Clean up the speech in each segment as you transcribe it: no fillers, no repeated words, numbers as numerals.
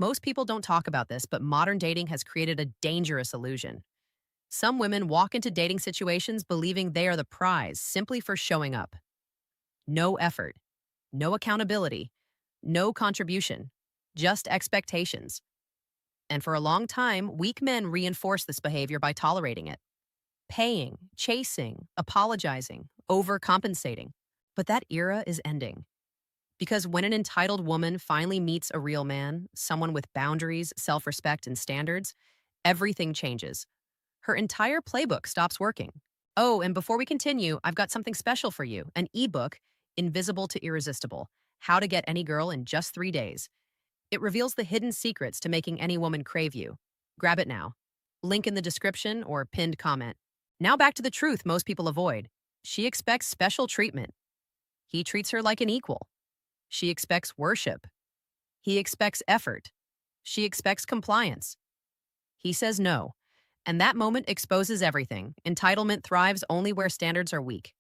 Most people don't talk about this, but modern dating has created a dangerous illusion. Some women walk into dating situations believing they are the prize simply for showing up. No effort, no accountability, no contribution, just expectations. And for a long time, weak men reinforce this behavior by tolerating it, paying, chasing, apologizing, overcompensating. But that era is ending. Because when an entitled woman finally meets a real man, someone with boundaries, self respect, and standards, everything changes. Her entire playbook stops working. Oh, and before we continue, I've got something special for you, an ebook, Invisible to Irresistible: How to Get Any Girl in Just 3 Days. It reveals the hidden secrets to making any woman crave you. Grab it now. Link in the description or pinned comment. Now back to the truth most people avoid. She expects special treatment. He treats her like an equal. She expects worship. He expects effort. She expects compliance. He says no. And that moment exposes everything. Entitlement thrives only where standards are weak.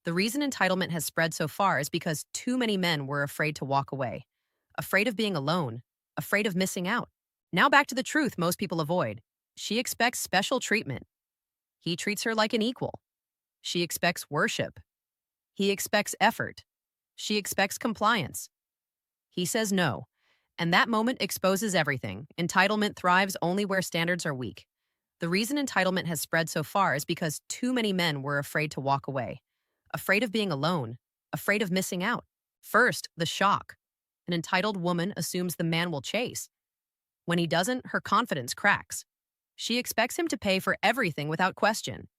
The reason entitlement has spread so far is because too many men were afraid to walk away, afraid of being alone, afraid of missing out. Now back to the truth most people avoid. She expects special treatment. He treats her like an equal. She expects worship. He expects effort. She expects compliance. He says no. And that moment exposes everything. Entitlement thrives only where standards are weak. The reason entitlement has spread so far is because too many men were afraid to walk away, afraid of being alone, afraid of missing out. First, the shock. An entitled woman assumes the man will chase. When he doesn't, her confidence cracks. She expects him to pay for everything without question.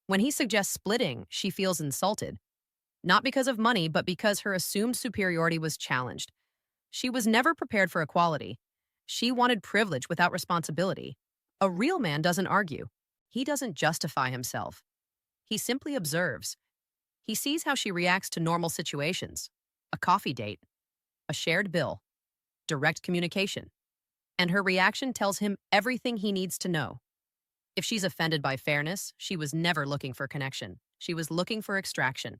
When he suggests splitting, she feels insulted. Not because of money, but because her assumed superiority was challenged. She was never prepared for equality. She wanted privilege without responsibility. A real man doesn't argue. He doesn't justify himself. He simply observes. He sees how she reacts to normal situations: a coffee date, a shared bill, direct communication. And her reaction tells him everything he needs to know. If she's offended by fairness, she was never looking for connection. She was looking for extraction.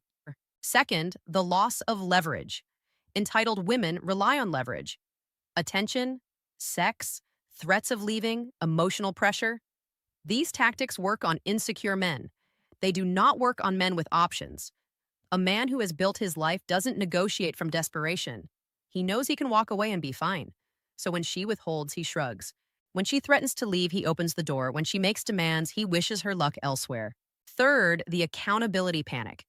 Second, the loss of leverage. Entitled women rely on leverage. Attention, sex, threats of leaving, emotional pressure. These tactics work on insecure men. They do not work on men with options. A man who has built his life doesn't negotiate from desperation. He knows he can walk away and be fine. So when she withholds, he shrugs. When she threatens to leave, he opens the door. When she makes demands, he wishes her luck elsewhere. Third, the accountability panic.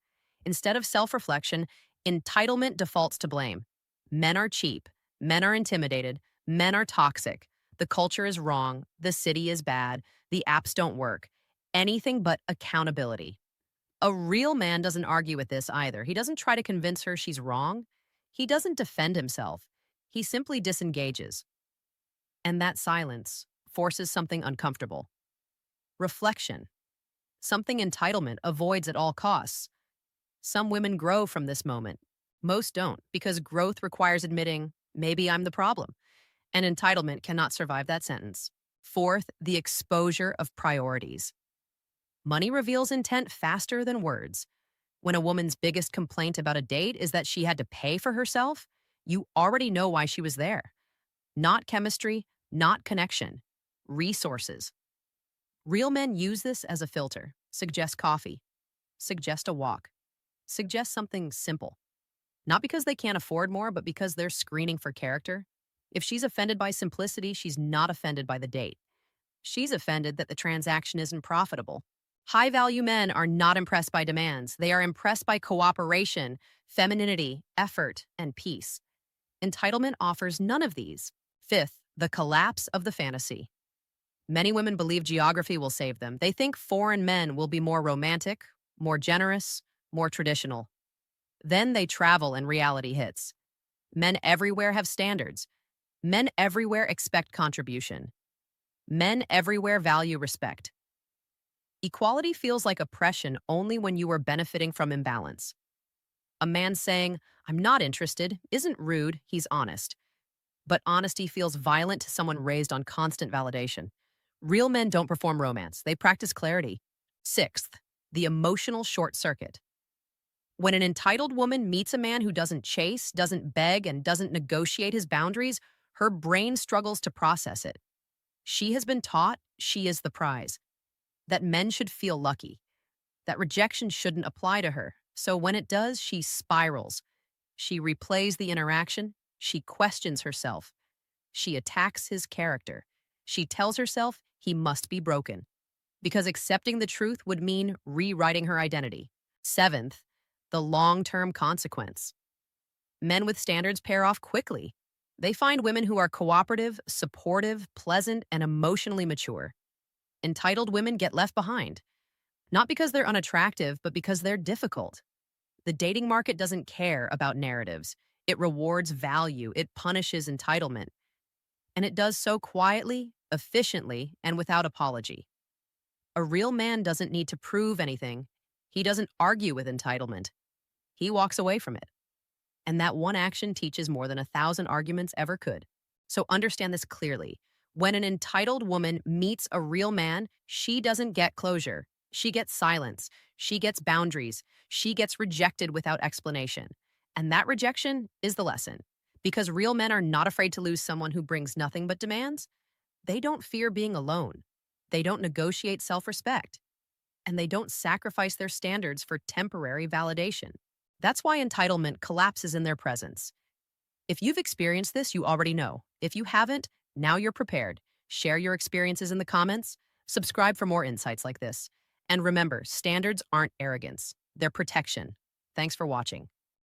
Instead of self-reflection, entitlement defaults to blame. Men are cheap. Men are intimidated. Men are toxic. The culture is wrong. The city is bad. The apps don't work. Anything but accountability. A real man doesn't argue with this either. He doesn't try to convince her she's wrong. He doesn't defend himself. He simply disengages. And that silence forces something uncomfortable. Reflection. Something entitlement avoids at all costs. Some women grow from this moment. Most don't, because growth requires admitting, maybe I'm the problem. And entitlement cannot survive that sentence. Fourth, the exposure of priorities. Money reveals intent faster than words. When a woman's biggest complaint about a date is that she had to pay for herself, you already know why she was there. Not chemistry, not connection. Resources. Real men use this as a filter. Suggest coffee. Suggest a walk. Suggest something simple. Not because they can't afford more, but because they're screening for character. If she's offended by simplicity, she's not offended by the date. She's offended that the transaction isn't profitable. High-value men are not impressed by demands. They are impressed by cooperation, femininity, effort, and peace. Entitlement offers none of these. Fifth, the collapse of the fantasy. Many women believe geography will save them. They think foreign men will be more romantic, more generous, more traditional. Then they travel and reality hits. Men everywhere have standards. Men everywhere expect contribution. Men everywhere value respect. Equality feels like oppression only when you are benefiting from imbalance. A man saying, "I'm not interested," isn't rude, he's honest. But honesty feels violent to someone raised on constant validation. Real men don't perform romance, they practice clarity. Sixth, the emotional short circuit. When an entitled woman meets a man who doesn't chase, doesn't beg, and doesn't negotiate his boundaries, Her brain struggles to process it. She has been taught she is the prize, that men should feel lucky, that rejection shouldn't apply to her. So when it does, she spirals. She replays the interaction. She questions herself. She attacks his character. She tells herself he must be broken, because accepting the truth would mean rewriting her identity. Seventh, the long-term consequence. Men with standards pair off quickly. They find women who are cooperative, supportive, pleasant, and emotionally mature. Entitled women get left behind, not because they're unattractive, but because they're difficult. The dating market doesn't care about narratives. It rewards value, it punishes entitlement, and it does so quietly, efficiently, and without apology. A real man doesn't need to prove anything. He doesn't argue with entitlement. He walks away from it. And that one action teaches more than 1,000 arguments ever could. So understand this clearly. When an entitled woman meets a real man, she doesn't get closure. She gets silence. She gets boundaries. She gets rejected without explanation. And that rejection is the lesson. Because real men are not afraid to lose someone who brings nothing but demands. They don't fear being alone. They don't negotiate self-respect. And they don't sacrifice their standards for temporary validation. That's why entitlement collapses in their presence. If you've experienced this, you already know. If you haven't, now you're prepared. Share your experiences in the comments. Subscribe for more insights like this. And remember, standards aren't arrogance. They're protection. Thanks for watching.